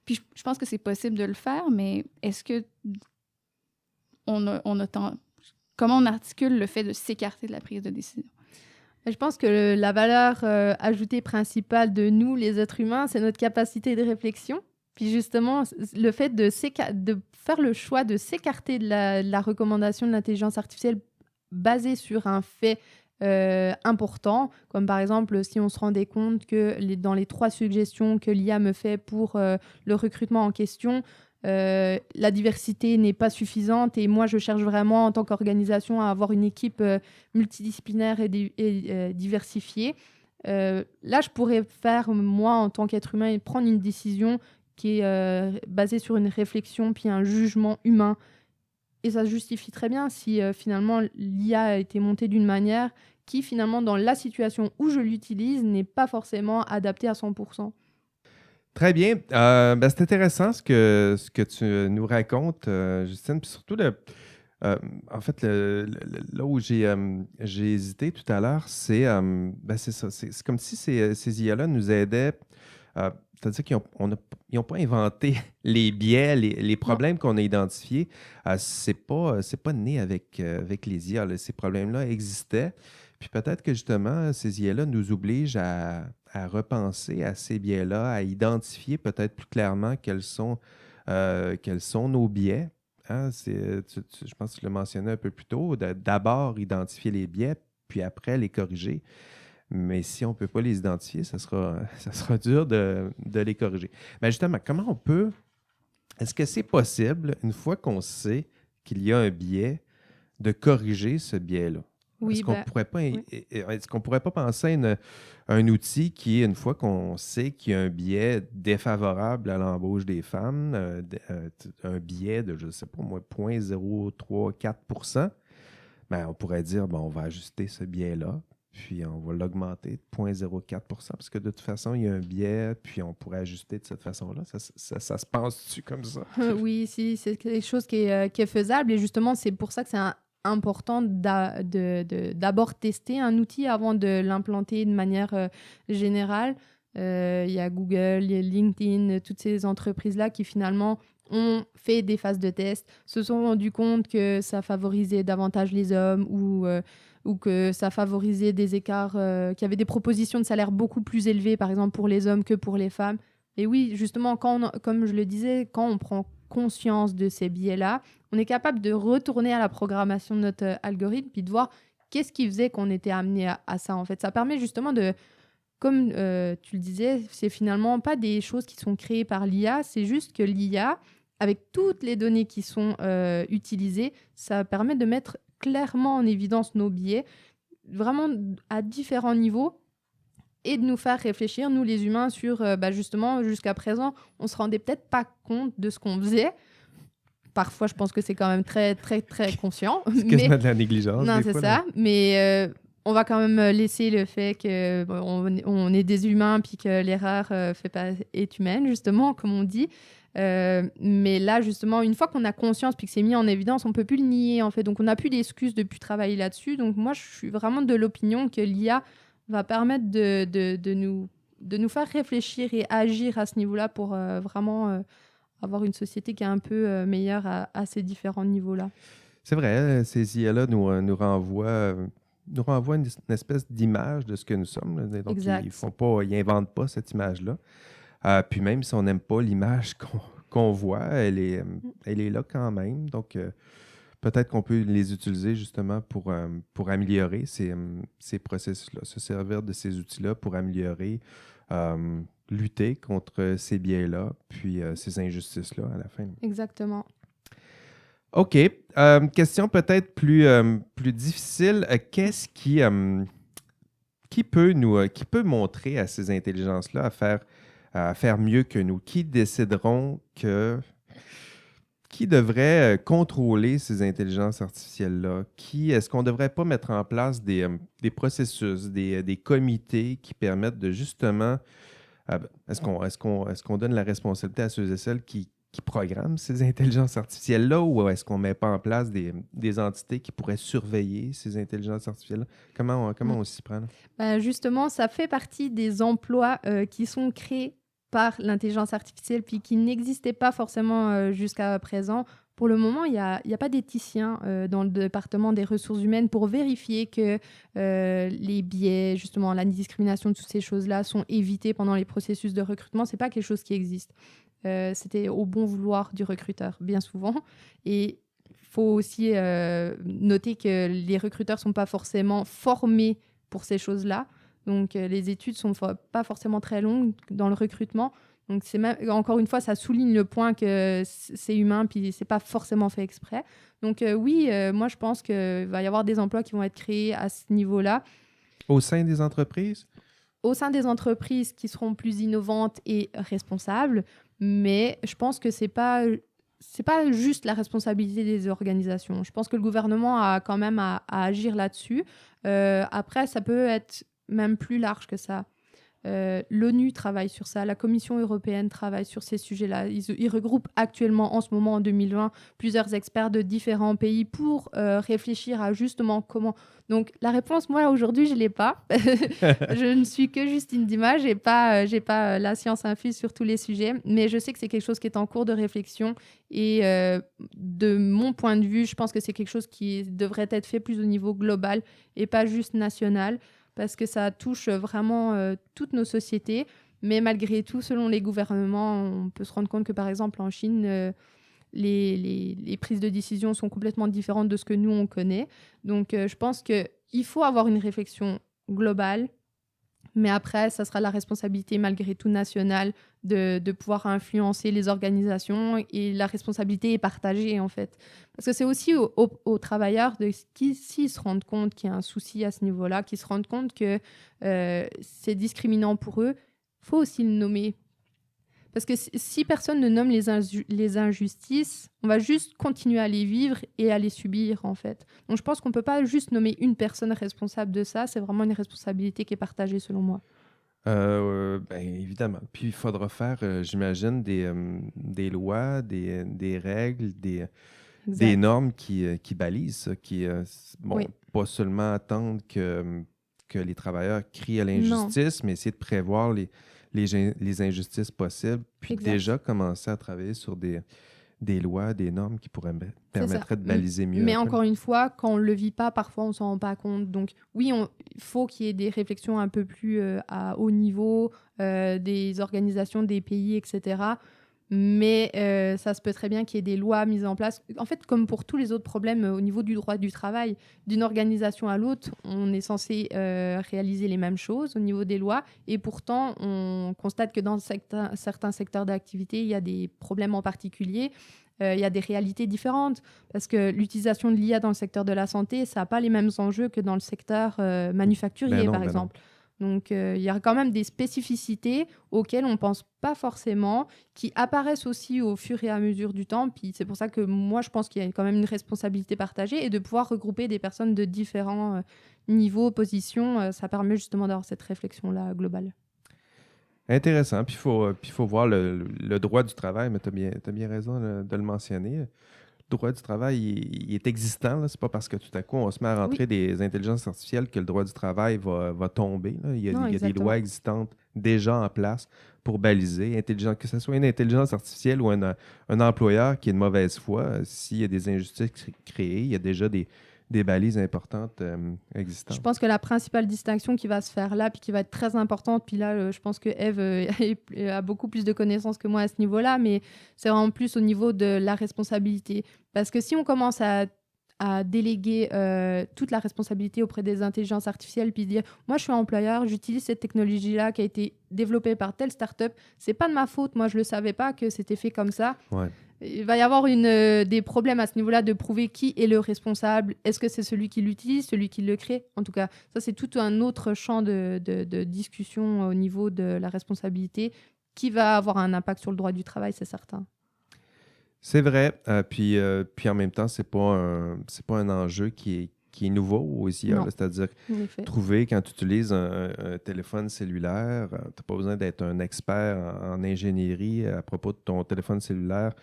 Puis je pense que c'est possible de le faire, mais est-ce que comment on articule le fait de s'écarter de la prise de décision? Je pense que la valeur ajoutée principale de nous, les êtres humains, c'est notre capacité de réflexion. Puis justement, le fait de faire le choix de s'écarter de la recommandation de l'intelligence artificielle basée sur un fait important, comme par exemple si on se rendait compte que dans les 3 suggestions que l'IA me fait pour le recrutement en question, la diversité n'est pas suffisante et moi je cherche vraiment en tant qu'organisation à avoir une équipe multidisciplinaire et diversifiée. Là, je pourrais faire, moi en tant qu'être humain, et prendre une décision qui est basée sur une réflexion puis un jugement humain. Et ça se justifie très bien si finalement l'IA a été montée d'une manière qui finalement dans la situation où je l'utilise n'est pas forcément adaptée à 100%. Très bien. Ben, c'est intéressant ce que tu nous racontes, Justine. Puis surtout, en fait, là où j'ai hésité tout à l'heure, ben, c'est ça. C'est comme si ces IA-là nous aidaient. C'est-à-dire qu'ils n'ont pas inventé les biais, les problèmes qu'on a identifiés. C'est pas né avec les IA, là. Ces problèmes-là existaient. Puis peut-être que justement, ces IA-là nous obligent à repenser à ces biais-là, à identifier peut-être plus clairement quels sont nos biais. Hein? Je pense que tu l'as mentionné un peu plus tôt, d'abord identifier les biais, puis après les corriger. Mais si on ne peut pas les identifier, ça sera dur de les corriger. Mais justement, comment on peut... Est-ce que c'est possible, une fois qu'on sait qu'il y a un biais, de corriger ce biais-là? Oui, Est-ce qu'on pourrait pas penser à un outil qui, une fois qu'on sait qu'il y a un biais défavorable à l'embauche des femmes, un biais de, je ne sais pas moi, 0,034 %, ben, on pourrait dire, bon, on va ajuster ce biais-là, puis on va l'augmenter de 0,04 % parce que de toute façon, il y a un biais, puis on pourrait ajuster de cette façon-là. Ça se pense-tu comme ça? Oui, si, c'est quelque chose qui est faisable. Et justement, c'est pour ça que c'est important d'abord tester un outil avant de l'implanter de manière générale. Il y a Google, il y a LinkedIn, toutes ces entreprises-là qui finalement ont fait des phases de test, se sont rendus compte que ça favorisait davantage les hommes ou que ça favorisait des écarts, qu'il y avait des propositions de salaire beaucoup plus élevées, par exemple pour les hommes que pour les femmes. Et oui, justement, comme je le disais, quand on prend conscience de ces biais-là, on est capable de retourner à la programmation de notre algorithme puis de voir qu'est-ce qui faisait qu'on était amené à ça. En fait, ça permet justement de, comme tu le disais, c'est finalement pas des choses qui sont créées par l'IA, c'est juste que l'IA, avec toutes les données qui sont utilisées, ça permet de mettre clairement en évidence nos biais, vraiment à différents niveaux, et de nous faire réfléchir, nous les humains, sur justement, jusqu'à présent, on se rendait peut-être pas compte de ce qu'on faisait. Parfois, je pense que c'est quand même très, très, très conscient. C'est quasiment de la négligence. Non, des c'est fois, ça. là. Mais on va quand même laisser le fait qu'on est des humains puis que l'erreur est humaine, justement, comme on dit. Mais là, justement, une fois qu'on a conscience puis que c'est mis en évidence, on ne peut plus le nier, en fait. Donc, on n'a plus d'excuses de plus travailler là-dessus. Donc, moi, je suis vraiment de l'opinion que l'IA va permettre de nous faire réfléchir et agir à ce niveau-là pour vraiment avoir une société qui est un peu meilleure à ces différents niveaux-là. C'est vrai, ces IA-là nous renvoient une espèce d'image de ce que nous sommes. Là. Donc, Exact. ils n'inventent pas cette image-là. Puis même si on n'aime pas l'image qu'on voit, elle est là quand même. Donc, peut-être qu'on peut les utiliser justement pour améliorer ces processus-là, se servir de ces outils-là pour améliorer, lutter contre ces biais-là, puis ces injustices-là à la fin. Exactement. OK. Question peut-être plus difficile. Qu'est-ce qui peut montrer à ces intelligences-là à faire mieux que nous? Qui décideront qui devrait contrôler ces intelligences artificielles-là? Est-ce qu'on ne devrait pas mettre en place des processus, des comités qui permettent de justement... est-ce qu'on donne la responsabilité à ceux et celles qui programment ces intelligences artificielles-là ou est-ce qu'on ne met pas en place des entités qui pourraient surveiller ces intelligences artificielles-là? Comment on s'y prend? Justement, ça fait partie des emplois qui sont créés par l'intelligence artificielle puis qui n'existaient pas forcément jusqu'à présent. Pour le moment, il n'y a pas d'éthicien dans le département des ressources humaines pour vérifier que les biais, justement, la discrimination, toutes ces choses-là sont évitées pendant les processus de recrutement. Ce n'est pas quelque chose qui existe. C'était au bon vouloir du recruteur, bien souvent. Et il faut aussi noter que les recruteurs ne sont pas forcément formés pour ces choses-là. Donc, les études ne sont pas forcément très longues dans le recrutement. Donc, encore une fois, ça souligne le point que c'est humain puis ce n'est pas forcément fait exprès. Donc, oui, moi, je pense qu'il va y avoir des emplois qui vont être créés à ce niveau-là. Au sein des entreprises? Au sein des entreprises qui seront plus innovantes et responsables. Mais je pense que c'est pas juste la responsabilité des organisations. Je pense que le gouvernement a quand même à agir là-dessus. Après, ça peut être même plus large que ça. L'ONU travaille sur ça, la Commission européenne travaille sur ces sujets-là. Ils regroupent actuellement, en ce moment, en 2020, plusieurs experts de différents pays pour réfléchir à justement comment... Donc, la réponse, moi, aujourd'hui, je ne l'ai pas. Je ne suis que Justine Dimas, je n'ai pas la science infuse sur tous les sujets, mais je sais que c'est quelque chose qui est en cours de réflexion et de mon point de vue, je pense que c'est quelque chose qui devrait être fait plus au niveau global et pas juste national, parce que ça touche vraiment toutes nos sociétés. Mais malgré tout, selon les gouvernements, on peut se rendre compte que, par exemple, en Chine, les prises de décision sont complètement différentes de ce que nous, on connaît. Donc, je pense qu'il faut avoir une réflexion globale, mais après, ça sera la responsabilité, malgré tout, nationale de pouvoir influencer les organisations et la responsabilité est partagée, en fait. Parce que c'est aussi aux travailleurs s'ils se rendent compte qu'il y a un souci à ce niveau-là, qu'ils se rendent compte que c'est discriminant pour eux, il faut aussi le nommer. Parce que si personne ne nomme les injustices, on va juste continuer à les vivre et à les subir, en fait. Donc, je pense qu'on ne peut pas juste nommer une personne responsable de ça. C'est vraiment une responsabilité qui est partagée, selon moi. Évidemment. Puis, il faudra faire, j'imagine, des lois, des règles, des normes qui balisent ça, Oui. pas seulement attendre que les travailleurs crient à l'injustice, mais essayer de prévoir les injustices possibles, puis Exact. déjà commencer à travailler sur des lois, des normes qui permettraient de baliser mieux. Mais encore une fois, quand on ne le vit pas, parfois on ne s'en rend pas compte. Donc oui, il faut qu'il y ait des réflexions un peu plus à haut niveau, des organisations, des pays, etc. Mais ça se peut très bien qu'il y ait des lois mises en place. En fait, comme pour tous les autres problèmes au niveau du droit du travail, d'une organisation à l'autre, on est censé réaliser les mêmes choses au niveau des lois. Et pourtant, on constate que dans certains secteurs d'activité, il y a des problèmes en particulier. Il y a des réalités différentes. Parce que l'utilisation de l'IA dans le secteur de la santé, ça n'a pas les mêmes enjeux que dans le secteur manufacturier, par exemple. Donc, il y a quand même des spécificités auxquelles on ne pense pas forcément, qui apparaissent aussi au fur et à mesure du temps. Puis c'est pour ça que moi, je pense qu'il y a quand même une responsabilité partagée et de pouvoir regrouper des personnes de différents niveaux, positions, ça permet justement d'avoir cette réflexion-là globale. Intéressant. Puis il faut voir le droit du travail, mais tu as bien raison de le mentionner. Le droit du travail, il est existant. Ce n'est pas parce que tout à coup, on se met à rentrer des intelligences artificielles que le droit du travail va tomber. Là. Il y a des lois existantes déjà en place pour baliser. Que ce soit une intelligence artificielle ou un employeur qui est de mauvaise foi, s'il y a des injustices créées, il y a déjà des balises importantes existantes. Je pense que la principale distinction qui va se faire là, puis qui va être très importante, puis là, je pense que Eve a beaucoup plus de connaissances que moi à ce niveau-là, mais c'est vraiment plus au niveau de la responsabilité. Parce que si on commence à déléguer toute la responsabilité auprès des intelligences artificielles, puis dire, moi, je suis employeur, j'utilise cette technologie-là qui a été développée par telle start-up, c'est pas de ma faute, moi, je le savais pas que c'était fait comme ça. Ouais. Il va y avoir des problèmes à ce niveau-là de prouver qui est le responsable. Est-ce que c'est celui qui l'utilise, celui qui le crée? En tout cas, ça, c'est tout un autre champ de discussion au niveau de la responsabilité qui va avoir un impact sur le droit du travail, c'est certain. C'est vrai. Puis en même temps, c'est pas un enjeu qui est nouveau aussi. C'est-à-dire trouver, quand tu utilises un téléphone cellulaire, tu n'as pas besoin d'être un expert en ingénierie à propos de ton téléphone cellulaire.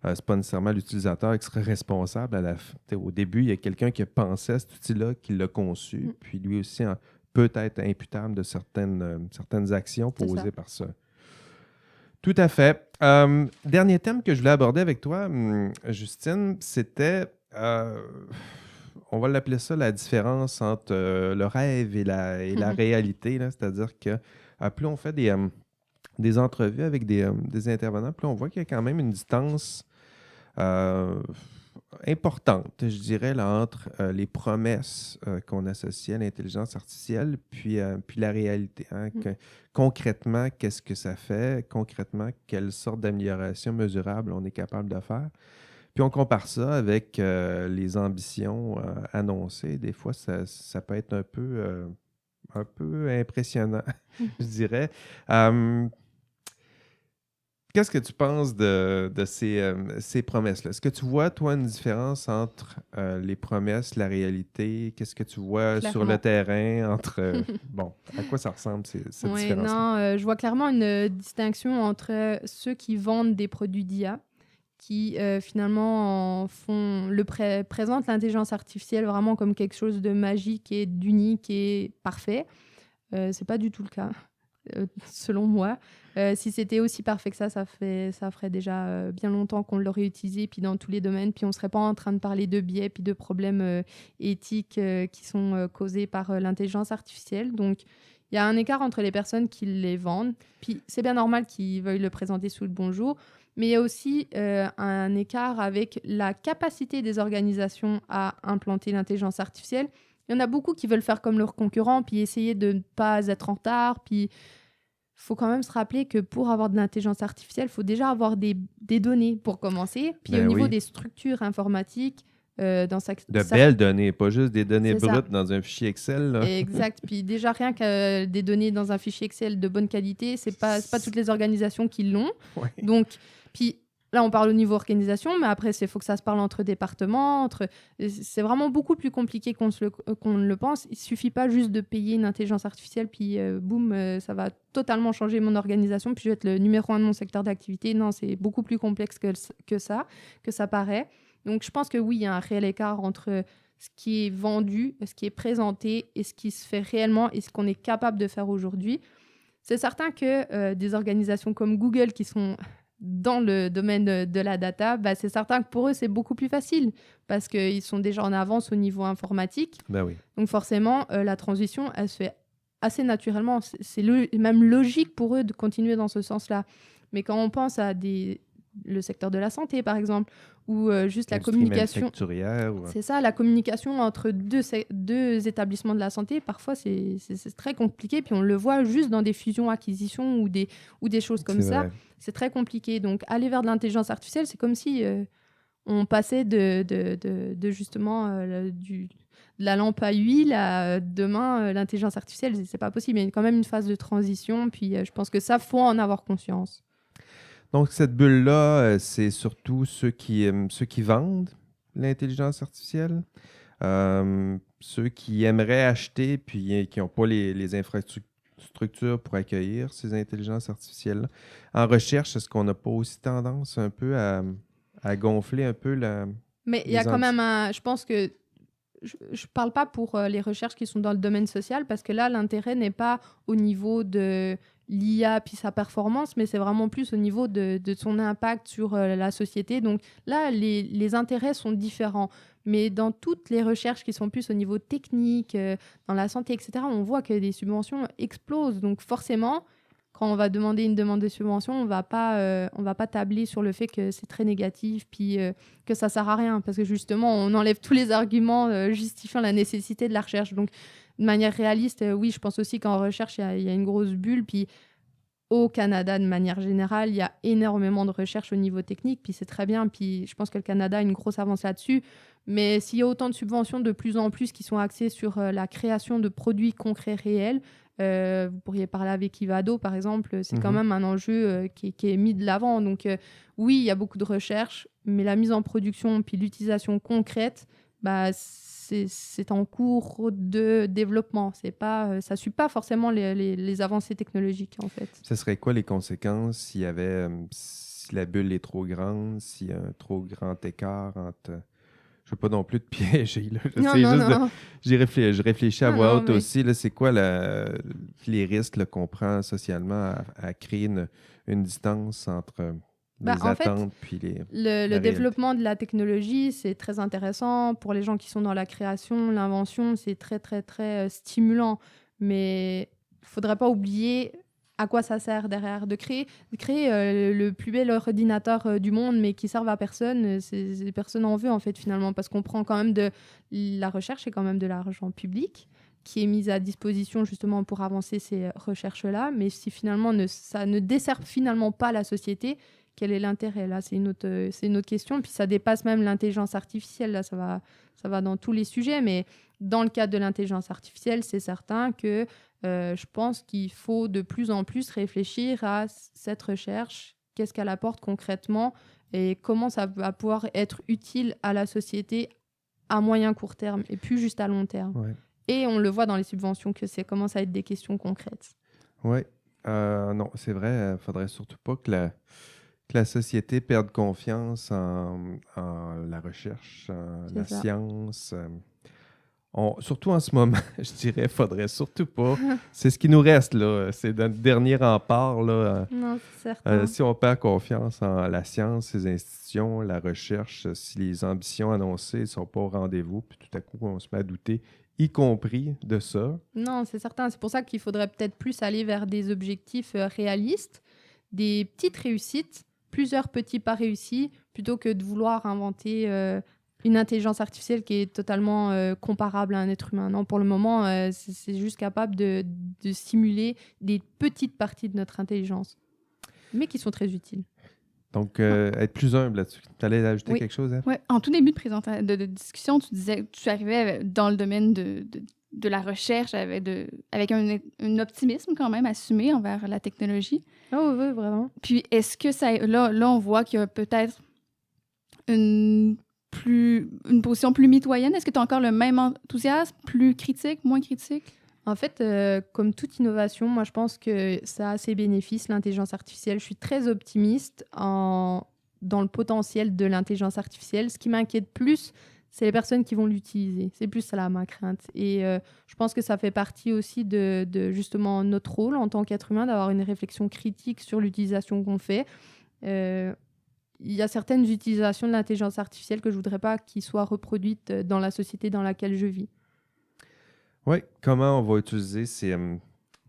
C'est pas nécessairement l'utilisateur qui serait responsable. Au début, il y a quelqu'un qui a pensé à cet outil-là, qui l'a conçu, puis lui aussi peut être imputable de certaines actions posées par ça. Tout à fait. Dernier thème que je voulais aborder avec toi, Justine, c'était, on va l'appeler ça, la différence entre le rêve et la réalité. Là. C'est-à-dire que plus on fait des entrevues avec des intervenants, plus on voit qu'il y a quand même une distance importante, je dirais, là, entre les promesses qu'on associe à l'intelligence artificielle puis la réalité. Hein, concrètement, qu'est-ce que ça fait? Concrètement, quelle sorte d'amélioration mesurable on est capable de faire? Puis on compare ça avec les ambitions annoncées. Des fois, ça peut être un peu impressionnant, je dirais. Qu'est-ce que tu penses de ces promesses-là? Est-ce que tu vois, toi, une différence entre les promesses, la réalité? Qu'est-ce que tu vois sur le terrain entre... bon, à quoi ça ressemble, cette différence-là? Non, je vois clairement une distinction entre ceux qui vendent des produits d'IA, qui finalement présentent l'intelligence artificielle vraiment comme quelque chose de magique et d'unique et parfait. C'est pas du tout le cas. Selon moi. Si c'était aussi parfait que ça ferait déjà bien longtemps qu'on l'aurait utilisé, puis dans tous les domaines, puis on ne serait pas en train de parler de biais, puis de problèmes éthiques qui sont causés par l'intelligence artificielle. Donc, il y a un écart entre les personnes qui les vendent, puis c'est bien normal qu'ils veuillent le présenter sous le bon jour, mais il y a aussi un écart avec la capacité des organisations à implanter l'intelligence artificielle. Il y en a beaucoup qui veulent faire comme leurs concurrents, puis essayer de ne pas être en retard. Puis il faut quand même se rappeler que pour avoir de l'intelligence artificielle, il faut déjà avoir des données pour commencer. Puis au niveau des structures informatiques, belles données, pas juste des données brutes dans un fichier Excel. Là. Exact. Puis déjà, rien que des données dans un fichier Excel de bonne qualité, c'est pas toutes les organisations qui l'ont. Ouais. Donc, puis... Là, on parle au niveau organisation, mais après, il faut que ça se parle entre départements. C'est vraiment beaucoup plus compliqué qu'on le pense. Il ne suffit pas juste de payer une intelligence artificielle, puis boum, ça va totalement changer mon organisation, puis je vais être le numéro 1 de mon secteur d'activité. Non, c'est beaucoup plus complexe que ça paraît. Donc, je pense que oui, il y a un réel écart entre ce qui est vendu, ce qui est présenté, et ce qui se fait réellement, et ce qu'on est capable de faire aujourd'hui. C'est certain que des organisations comme Google, qui sont... dans le domaine de la data, c'est certain que pour eux, c'est beaucoup plus facile parce qu'ils sont déjà en avance au niveau informatique. Ben oui. Donc forcément, la transition, elle se fait assez naturellement. C'est même logique pour eux de continuer dans ce sens-là. Mais quand on pense à le secteur de la santé, par exemple, ou juste la communication... C'est ça, la communication entre deux établissements de la santé, parfois, c'est très compliqué. Puis on le voit juste dans des fusions-acquisitions ou des choses comme ça. Vrai. C'est très compliqué. Donc, aller vers de l'intelligence artificielle, c'est comme si on passait justement la lampe à huile à demain, l'intelligence artificielle, c'est pas possible. Il y a quand même une phase de transition, puis je pense que ça, faut en avoir conscience. Donc, cette bulle-là, c'est surtout ceux qui vendent l'intelligence artificielle, ceux qui aimeraient acheter puis qui n'ont pas les infrastructures pour accueillir ces intelligences artificielles. En recherche, est-ce qu'on n'a pas aussi tendance un peu à gonfler un peu Mais il y a quand même je pense que je ne parle pas pour les recherches qui sont dans le domaine social, parce que là, l'intérêt n'est pas au niveau de l'IA puis sa performance, mais c'est vraiment plus au niveau de son impact sur la société. Donc là, les intérêts sont différents. Mais dans toutes les recherches qui sont plus au niveau technique, dans la santé, etc., on voit que les subventions explosent. Donc forcément, quand on va demander une demande de subvention, on va pas tabler sur le fait que c'est très négatif, puis que ça sert à rien, parce que justement, on enlève tous les arguments justifiant la nécessité de la recherche. Donc, de manière réaliste, oui, je pense aussi qu'en recherche, il y a une grosse bulle, puis au Canada, de manière générale, il y a énormément de recherche au niveau technique, puis c'est très bien, puis je pense que le Canada a une grosse avance là-dessus. Mais s'il y a autant de subventions de plus en plus qui sont axées sur la création de produits concrets réels, vous pourriez parler avec Ivado, par exemple, c'est quand même un enjeu qui est mis de l'avant. Donc oui, il y a beaucoup de recherche, mais la mise en production puis l'utilisation concrète, bah, c'est en cours de développement. C'est pas, ça ne suit pas forcément les avancées technologiques, en fait. Ce serait quoi les conséquences s'il y avait, si la bulle est trop grande, s'il y a un trop grand écart entre... Je ne veux pas non plus te piéger. Là. Je réfléchis à voix haute aussi. Là, c'est quoi les risques là, qu'on prend socialement à créer une distance entre les attentes puis les... Le développement de la technologie, c'est très intéressant. Pour les gens qui sont dans la création, l'invention, c'est très, très, très stimulant. Mais il ne faudrait pas oublier à quoi ça sert derrière. De créer le plus bel ordinateur du monde, mais qui serve à personne, personne en veut en fait finalement, parce qu'on prend quand même la recherche et quand même de l'argent public qui est mise à disposition justement pour avancer ces recherches-là. Mais si finalement ça ne dessert finalement pas la société, quel est l'intérêt? Là, c'est une autre question. Puis ça dépasse même l'intelligence artificielle. Là, ça va dans tous les sujets. Mais dans le cadre de l'intelligence artificielle, c'est certain que je pense qu'il faut de plus en plus réfléchir à cette recherche, qu'est-ce qu'elle apporte concrètement et comment ça va pouvoir être utile à la société à moyen court terme et plus juste à long terme. Ouais. Et on le voit dans les subventions que ça commence à être des questions concrètes. Oui, non, c'est vrai, il ne faudrait surtout pas que la société perde confiance en la recherche, en la science. Surtout en ce moment, je dirais, il ne faudrait surtout pas. C'est ce qui nous reste, là. C'est notre dernier rempart, là. Non, c'est certain. Si on perd confiance en la science, les institutions, la recherche, si les ambitions annoncées ne sont pas au rendez-vous, puis tout à coup, on se met à douter, y compris de ça. Non, c'est certain. C'est pour ça qu'il faudrait peut-être plus aller vers des objectifs réalistes, des petites réussites, plusieurs petits pas réussis, plutôt que de vouloir inventer une intelligence artificielle qui est totalement comparable à un être humain. Non, pour le moment, c'est juste capable de simuler des petites parties de notre intelligence, mais qui sont très utiles. Donc, être plus humble là-dessus. Tu allais ajouter quelque chose, hein? Oui, en tout début de discussion, tu disais que tu arrivais dans le domaine de la recherche avec un optimisme quand même assumé envers la technologie. Oh oui, vraiment. Puis, est-ce que là, on voit qu'il y a peut-être une position plus mitoyenne? Est-ce que tu as encore le même enthousiasme, plus critique, moins critique? En fait, comme toute innovation, moi, je pense que ça a ses bénéfices, l'intelligence artificielle. Je suis très optimiste dans le potentiel de l'intelligence artificielle. Ce qui m'inquiète plus, c'est les personnes qui vont l'utiliser. C'est plus ça, là, ma crainte. Et je pense que ça fait partie aussi de justement notre rôle en tant qu'être humain, d'avoir une réflexion critique sur l'utilisation qu'on fait. Il y a certaines utilisations de l'intelligence artificielle que je ne voudrais pas qu'ils soient reproduites dans la société dans laquelle je vis. Oui, comment on va utiliser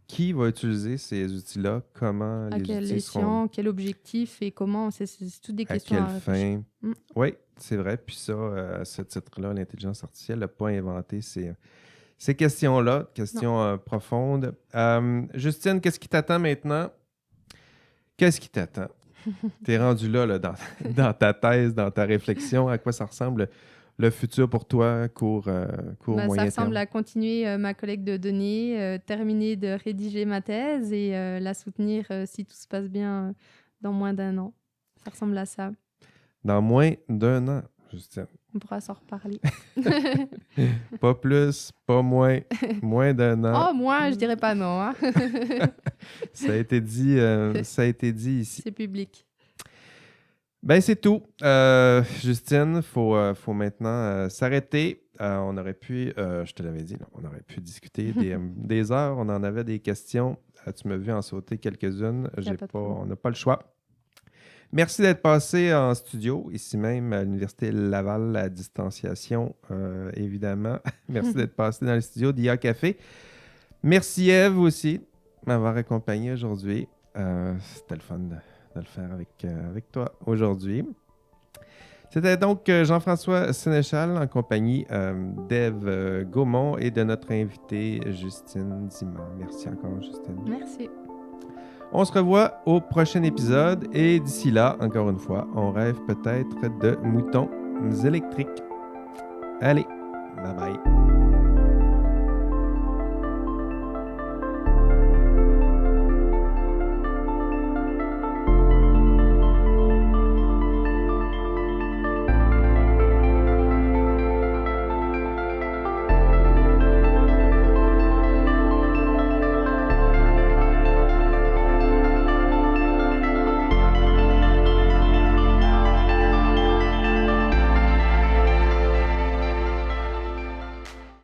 qui va utiliser ces outils-là? Comment à les quel outils escient, quel objectif et comment? C'est toutes des questions à à quelle fin? réfléchir. Oui, c'est vrai. Puis ça, à ce titre-là, l'intelligence artificielle n'a pas inventé ces questions-là, questions profondes. Justine, qu'est-ce qui t'attend maintenant? Qu'est-ce qui t'attend? T'es rendu là dans ta thèse, dans ta réflexion, à quoi ça ressemble le futur pour toi, court, moyen Ça terme? ressemble à continuer ma collecte de données, terminer de rédiger ma thèse et la soutenir si tout se passe bien dans moins d'1 an. Ça ressemble à ça. Dans moins d'1 an, Justine. On pourra s'en reparler. Pas plus, pas moins, moins d'1 an. Oh, moi, je dirais pas non. Hein. Ça a été dit ici. C'est public. Ben, c'est tout. Justine, faut maintenant s'arrêter. On aurait pu, je te l'avais dit, là, on aurait pu discuter des heures. On en avait des questions. Tu m'as vu en sauter quelques-unes. On n'a pas le choix. Merci d'être passé en studio, ici même à l'Université Laval, à distanciation, évidemment. Merci d'être passé dans le studio d'IA Café. Merci Ève aussi de m'avoir accompagné aujourd'hui. C'était le fun de le faire avec toi aujourd'hui. C'était donc Jean-François Sénéchal en compagnie d'Ève Gaumont et de notre invitée Justine Diman. Merci encore, Justine. Merci. On se revoit au prochain épisode et d'ici là, encore une fois, on rêve peut-être de moutons électriques. Allez, bye bye.